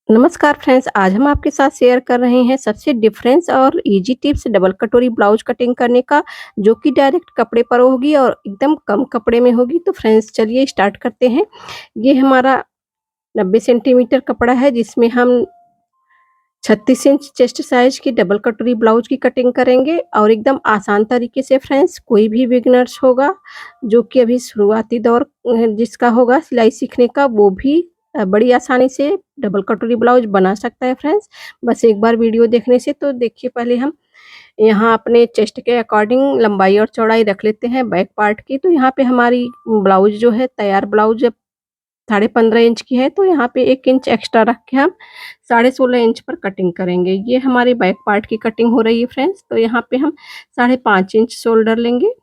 नमस्कार फ्रेंड्स, आज हम आपके साथ शेयर कर रहे हैं सबसे डिफरेंस और इजी टिप्स डबल कटोरी ब्लाउज कटिंग करने का, जो कि डायरेक्ट कपड़े पर होगी और एकदम कम कपड़े में होगी। तो फ्रेंड्स चलिए स्टार्ट करते हैं। ये हमारा 90 सेंटीमीटर कपड़ा है, जिसमें हम 36 इंच चेस्ट साइज की डबल कटोरी ब्लाउज की कटिंग करेंगे और एकदम आसान तरीके से। फ्रेंड्स कोई भी बिगनर्स होगा जो कि अभी शुरुआती दौर जिसका होगा सिलाई सीखने का, वो भी बड़ी आसानी से डबल कटोरी ब्लाउज बना सकता है। फ्रेंड्स बस एक बार वीडियो देखने से। तो देखिए, पहले हम यहाँ अपने चेस्ट के अकॉर्डिंग लंबाई और चौड़ाई रख लेते हैं बैक पार्ट की। तो यहाँ पे हमारी ब्लाउज जो है, तैयार ब्लाउज 15.5 इंच की है, तो यहाँ पे 1 इंच एक्स्ट्रा रख के हम 16.5 इंच पर कटिंग करेंगे। ये हमारी बैक पार्ट की कटिंग हो रही है फ्रेंड्स। तो यहाँ पे हम 5.5 इंच शोल्डर लेंगे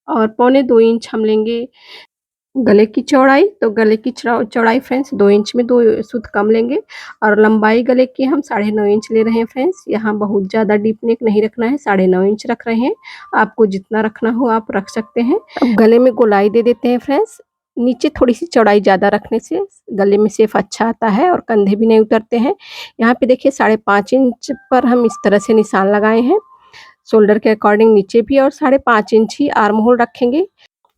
और 2.25 इंच हम लेंगे गले की चौड़ाई। तो गले की चौड़ाई फ्रेंड्स 2 इंच में 2 सूत कम लेंगे और लंबाई गले की हम 9.5 इंच ले रहे हैं फ्रेंड्स। यहाँ बहुत ज़्यादा डीप नेक नहीं रखना है, 9.5 इंच रख रहे हैं। आपको जितना रखना हो आप रख सकते हैं। अब गले में गोलाई दे देते हैं फ्रेंड्स। नीचे थोड़ी-सी चौड़ाई ज़्यादा रखने से गले में शेप अच्छा आता है और कंधे भी नहीं उतरते हैं। यहाँ पे देखिए 5.5 इंच पर हम इस तरह से निशान लगाए हैं। शोल्डर के अकॉर्डिंग नीचे भी और 5.5 इंच ही आर्म होल रखेंगे।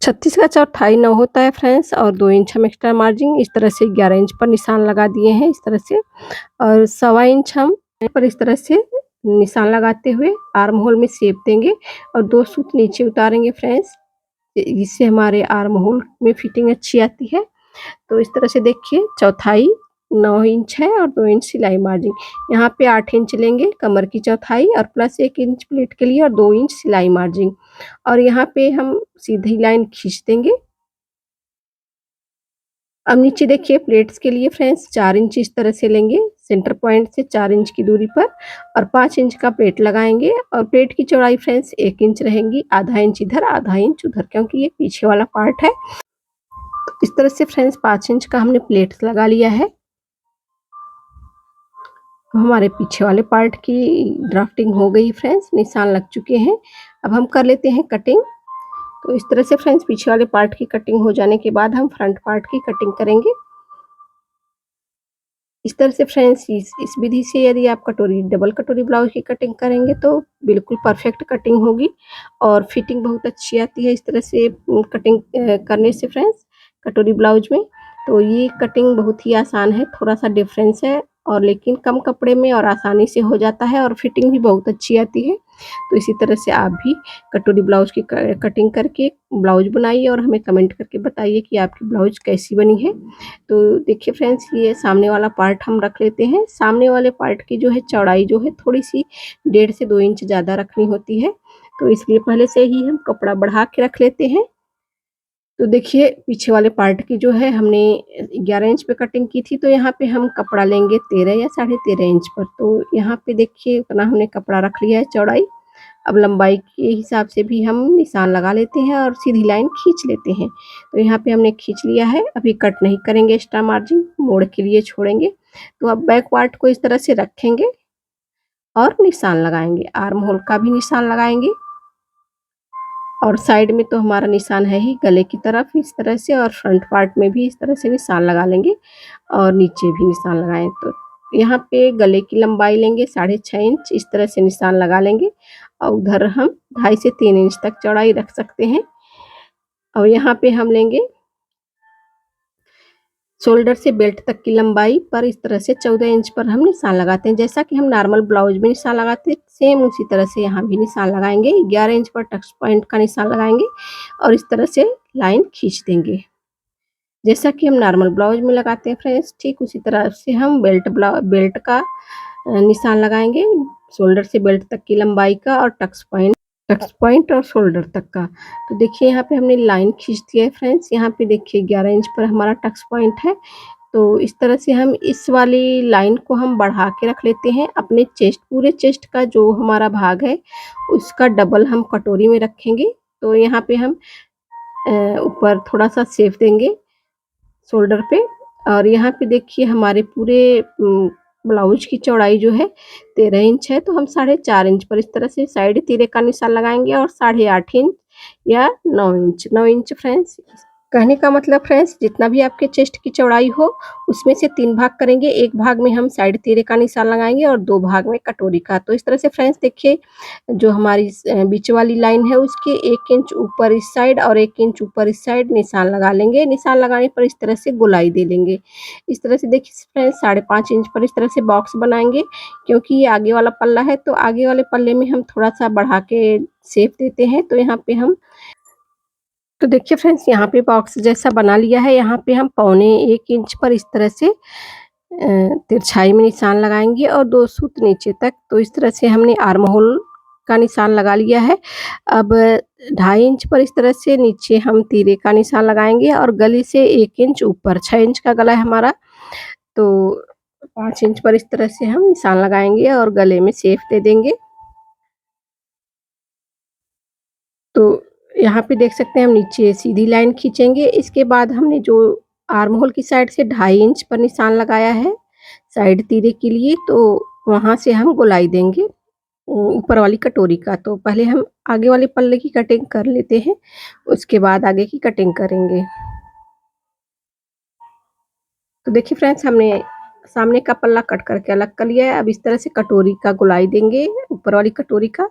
36 का चौथाई 9 होता है फ्रेंड्स और 2 इंच हम एक्स्ट्रा मार्जिन इस तरह से 11 इंच पर निशान लगा दिए हैं इस तरह से। और 1.25 इंच हम पर इस तरह से निशान लगाते हुए आर्म होल में शेप देंगे और 2 सूत नीचे उतारेंगे फ्रेंड्स। इससे हमारे आर्म होल में फिटिंग अच्छी आती है। तो इस तरह से देखिए, चौथाई 9 इंच है और 2 इंच सिलाई मार्जिन। यहाँ पे 8 इंच लेंगे कमर की चौथाई और प्लस 1 इंच प्लेट के लिए और 2 इंच सिलाई मार्जिन। और यहाँ पे हम सीधी लाइन खींच देंगे। अब नीचे देखिए, प्लेट्स के लिए फ्रेंड्स 4 इंच इस तरह से लेंगे सेंटर पॉइंट से 4 इंच की दूरी पर और 5 इंच का प्लेट लगाएंगे। और प्लेट की चौड़ाई फ्रेंड्स 1 इंच रहेंगी, आधा इंच इधर आधा इंच उधर, क्योंकि ये पीछे वाला पार्ट है। तो इस तरह से फ्रेंड्स 5 इंच का हमने प्लेट्स लगा लिया है। हमारे पीछे वाले पार्ट की ड्राफ्टिंग हो गई फ्रेंड्स, निशान लग चुके हैं। अब हम कर लेते हैं कटिंग। तो इस तरह से फ्रेंड्स पीछे वाले पार्ट की कटिंग हो जाने के बाद हम फ्रंट पार्ट की कटिंग करेंगे। इस तरह से फ्रेंड्स इस विधि से यदि आप डबल कटोरी ब्लाउज की कटिंग करेंगे तो बिल्कुल परफेक्ट कटिंग होगी और फिटिंग बहुत अच्छी आती है इस तरह से कटिंग करने से फ्रेंड्स कटोरी ब्लाउज में। तो ये कटिंग बहुत ही आसान है, थोड़ा-सा डिफरेंस है और लेकिन कम कपड़े में और आसानी से हो जाता है और फिटिंग भी बहुत अच्छी आती है। तो इसी तरह से आप भी कटोरी ब्लाउज की कटिंग करके ब्लाउज बनाइए और हमें कमेंट करके बताइए कि आपकी ब्लाउज कैसी बनी है। तो देखिए फ्रेंड्स, ये सामने वाला पार्ट हम रख लेते हैं। सामने वाले पार्ट की जो है चौड़ाई जो है थोड़ी-सी 1.5 से 2 इंच ज़्यादा रखनी होती है। तो इसलिए पहले से ही हम कपड़ा बढ़ा के रख लेते हैं। तो देखिए, पीछे वाले पार्ट की जो है हमने 11 इंच पे कटिंग की थी, तो यहाँ पे हम कपड़ा लेंगे 13 या 13.5 इंच पर। तो यहाँ पे देखिए उतना हमने कपड़ा रख लिया है चौड़ाई। अब लंबाई के हिसाब से भी हम निशान लगा लेते हैं और सीधी लाइन खींच लेते हैं। तो यहाँ पे हमने खींच लिया है, अभी कट नहीं करेंगे, एक्स्ट्रा मार्जिन मोड़ के लिए छोड़ेंगे। तो अब बैक पार्ट को इस तरह से रखेंगे और निशान लगाएँगे, आर्म होल का भी निशान लगाएँगे और साइड में तो हमारा निशान है ही गले की तरफ इस तरह से, और फ्रंट पार्ट में भी इस तरह से निशान लगा लेंगे और नीचे भी निशान लगाएँ। तो यहाँ पे गले की लंबाई लेंगे 6.5 इंच, इस तरह से निशान लगा लेंगे और उधर हम 2.5 से 3 इंच तक चौड़ाई रख सकते हैं। और यहाँ पे हम लेंगे शोल्डर से बेल्ट तक की लंबाई पर इस तरह से 14 इंच पर हम निशान लगाते हैं। जैसा कि हम नॉर्मल ब्लाउज में निशान लगाते हैं, सेम उसी तरह से यहाँ भी निशान लगाएँगे। 11 इंच पर टक्स पॉइंट का निशान लगाएँगे और इस तरह से लाइन खींच देंगे। जैसा कि हम नॉर्मल ब्लाउज में लगाते हैं फ्रेंड्स, ठीक उसी तरह से हम बेल्ट का निशान लगाएँगे, शोल्डर से बेल्ट तक की लंबाई का और टक्स पॉइंट और शोल्डर तक का। तो देखिए यहाँ पे हमने लाइन खींच दिया है फ्रेंड्स। यहाँ पे देखिए 11 इंच पर हमारा टक्स पॉइंट है। तो इस तरह से हम इस वाली लाइन को हम बढ़ा के रख लेते हैं। अपने पूरे चेस्ट का जो हमारा भाग है, उसका डबल हम कटोरी में रखेंगे। तो यहाँ पे हम ऊपर थोड़ा-सा शेप देंगे शोल्डर पे और यहाँ पे देखिए हमारे पूरे ब्लाउज की चौड़ाई जो है 13 इंच है, तो हम 4.5 इंच पर इस तरह से साइड तिरे का निशान लगाएँगे और 8.5 इंच या 9 इंच फ्रेंड्स कहने का मतलब फ्रेंड्स जितना भी आपके चेस्ट की चौड़ाई हो उसमें से 3 भाग करेंगे, 1 भाग में हम साइड तिर्रे का निशान लगाएँगे और 2 भाग में कटोरी का। तो इस तरह से फ्रेंड्स देखिए जो हमारी बीच वाली लाइन है उसके 1 इंच ऊपर इस साइड और 1 इंच ऊपर इस साइड निशान लगा लेंगे। निशान लगाने पर इस तरह से गोलाई दे लेंगे। इस तरह से देखिए फ्रेंड्स 5.5 इंच पर इस तरह से बॉक्स बनाएँगे, क्योंकि ये आगे वाला पल्ला है तो आगे वाले पल्ले में हम थोड़ा-सा बढ़ा के शेप देते हैं। तो यहाँ पे हम तो देखिए फ्रेंड्स यहाँ पे बॉक्स जैसा बना लिया है, यहाँ पे हम पौने 1 इंच पर इस तरह से तिरछाई में निशान लगाएँगे और 2 सूत नीचे तक। तो इस तरह से हमने आर्म होल का निशान लगा लिया है। अब 2.5 इंच पर इस तरह से नीचे हम तिर्रे का निशान लगाएँगे और गले से 1 इंच ऊपर 6 इंच का गला है हमारा, तो 5 इंच पर इस तरह से हम निशान लगाएँगे और गले में शेप दे देंगे। तो यहाँ पे देख सकते हैं हम नीचे सीधी लाइन खींचेंगे। इसके बाद हमने जो आर्म होल की साइड से 2.5 इंच पर निशान लगाया है, साइड तिर्रे के लिए, तो वहाँ से हम गोलाई देंगे ऊपर वाली कटोरी का। तो पहले हम आगे वाले पल्ले की कटिंग कर लेते हैं, उसके बाद आगे की कटिंग करेंगे। तो देखिए फ्रेंड्स हमने सामने का पल्ला कट करके अलग कर लिया है। अब इस तरह से कटोरी का गोलाई देंगे ऊपर वाली कटोरी का।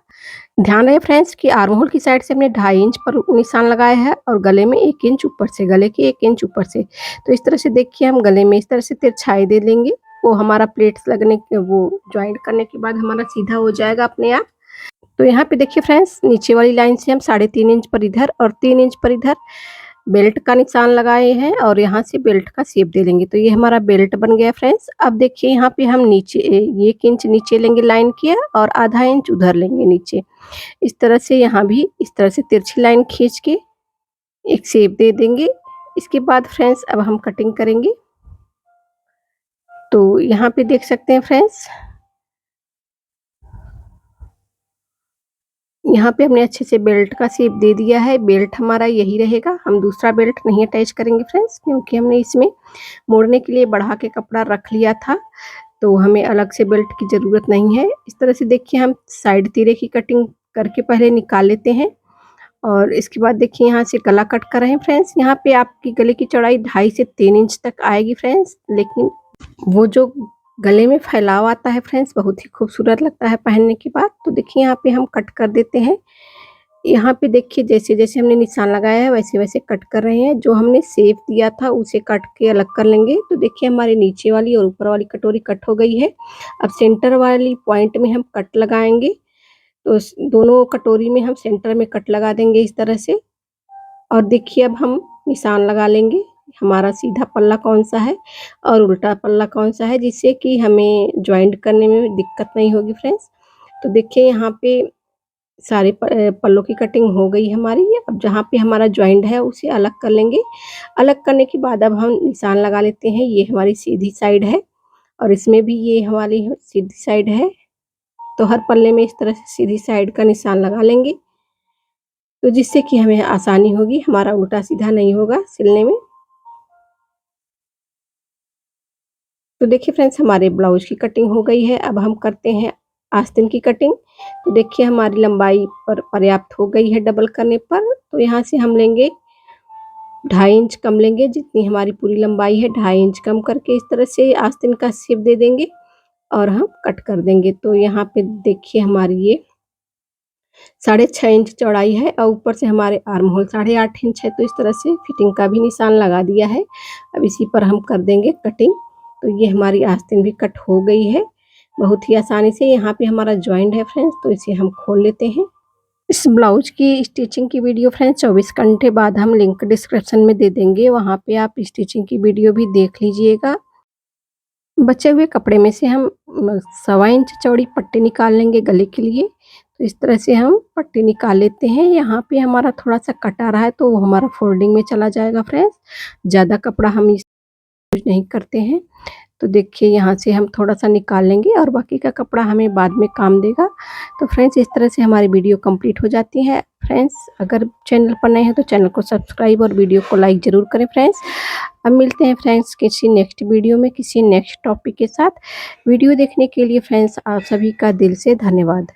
ध्यान रहे फ्रेंड्स कि आर्म होल की साइड से हमने 2.5 इंच पर निशान लगाया है और गले में 1 इंच ऊपर से, गले के 1 इंच ऊपर से। तो इस तरह से देखिए हम गले में इस तरह से तिरछाई दे लेंगे। वो हमारा प्लेट्स लगने के वो जॉइंट करने के बाद हमारा सीधा हो जाएगा अपने आप। तो यहाँ पे देखिए फ्रेंड्स नीचे वाली लाइन से हम 3.5 इंच पर इधर और 3 इंच पर इधर बेल्ट का निशान लगाए हैं और यहाँ से बेल्ट का शेप दे लेंगे। तो ये हमारा बेल्ट बन गया फ्रेंड्स। अब देखिए यहाँ पे हम नीचे 1 इंच नीचे लेंगे लाइन के और आधा इंच उधर लेंगे नीचे। इस तरह से यहाँ भी इस तरह से तिरछी लाइन खींच के एक शेप दे देंगे। इसके बाद फ्रेंड्स अब हम कटिंग करेंगे। तो यहाँ पे देख सकते हैं फ्रेंड्स, यहाँ पे हमने अच्छे से बेल्ट का शेप दे दिया है। बेल्ट हमारा यही रहेगा, हम दूसरा बेल्ट नहीं अटैच करेंगे फ्रेंड्स, क्योंकि हमने इसमें मोड़ने के लिए बढ़ा के कपड़ा रख लिया था, तो हमें अलग से बेल्ट की ज़रूरत नहीं है। इस तरह से देखिए हम साइड तिर्रे की कटिंग करके पहले निकाल लेते हैं और इसके बाद देखिए यहाँ से गला कट कर रहे हैं फ्रेंड्स। यहाँ पे आपकी गले की चौड़ाई 2.5 से 3 इंच तक आएगी फ्रेंड्स, लेकिन वो जो गले में फैलाव आता है फ्रेंड्स बहुत ही खूबसूरत लगता है पहनने के बाद। तो देखिए यहाँ पे हम कट कर देते हैं। यहाँ पे देखिए जैसे-जैसे हमने निशान लगाया है वैसे-वैसे कट कर रहे हैं। जो हमने शेप दिया था उसे काट के अलग कर लेंगे। तो देखिए हमारी नीचे वाली और ऊपर वाली कटोरी कट हो गई है। अब सेंटर वाली पॉइंट में हम कट लगाएँगे। तो दोनों कटोरी में हम सेंटर में कट लगा देंगे इस तरह से। और देखिए अब हम निशान लगा लेंगे, हमारा सीधा पल्ला कौन-सा है और उल्टा पल्ला कौन-सा है, जिससे कि हमें जॉइंट करने में दिक्कत नहीं होगी फ्रेंड्स। तो देखिए यहाँ पे सारे पल्लों की कटिंग हो गई हमारी। अब जहाँ पे हमारा जॉइंट है उसे अलग कर लेंगे। अलग करने के बाद अब हम निशान लगा लेते हैं। ये हमारी सीधी साइड है और इसमें भी ये हमारी सीधी साइड है। तो हर पल्ले में इस तरह से सीधी साइड का निशान लगा लेंगे। तो जिससे कि हमें आसानी होगी, हमारा उल्टा-सीधा नहीं होगा सिलने में। तो देखिए फ्रेंड्स हमारे ब्लाउज की कटिंग हो गई है। अब हम करते हैं आस्तीन की कटिंग। तो देखिए हमारी लंबाई पर पर्याप्त हो गई है डबल करने पर। तो यहाँ से हम लेंगे 2.5 इंच कम लेंगे, जितनी हमारी पूरी लंबाई है 2.5 इंच कम करके इस तरह से आस्तीन का शेप दे देंगे और हम कट कर देंगे। तो यहाँ पे देखिए हमारी ये 6.5 इंच चौड़ाई है और ऊपर से हमारे आर्म होल 8.5 इंच है। तो इस तरह से फिटिंग का भी निशान लगा दिया है। अब इसी पर हम कर देंगे कटिंग। तो ये हमारी आस्तीन भी कट हो गई है बहुत ही आसानी से। यहाँ पे हमारा जॉइंट है फ्रेंड्स, तो इसे हम खोल लेते हैं। इस ब्लाउज की स्टिचिंग की वीडियो फ्रेंड्स 24 घंटे बाद हम लिंक डिस्क्रिप्शन में दे देंगे, वहाँ पे आप स्टिचिंग की वीडियो भी देख लीजिएगा। बचे हुए कपड़े में से हम 1.25 इंच चौड़ी पट्टी निकाल लेंगे गले के लिए। तो इस तरह से हम पट्टी निकाल लेते हैं। यहाँ पे हमारा थोड़ा-सा कट आ रहा है तो वो हमारा फोल्डिंग में चला जाएगा फ्रेंड्स। ज़्यादा कपड़ा हम यूज़ नहीं करते हैं। तो देखिए यहाँ से हम थोड़ा-सा निकाल लेंगे और बाकी का कपड़ा हमें बाद में काम देगा। तो फ्रेंड्स इस तरह से हमारी वीडियो कंप्लीट हो जाती है। फ्रेंड्स अगर चैनल पर नए हैं तो चैनल को सब्सक्राइब और वीडियो को लाइक ज़रूर करें फ्रेंड्स। अब मिलते हैं फ्रेंड्स किसी नेक्स्ट वीडियो में किसी नेक्स्ट टॉपिक के साथ। वीडियो देखने के लिए फ्रेंड्स आप सभी का दिल से धन्यवाद।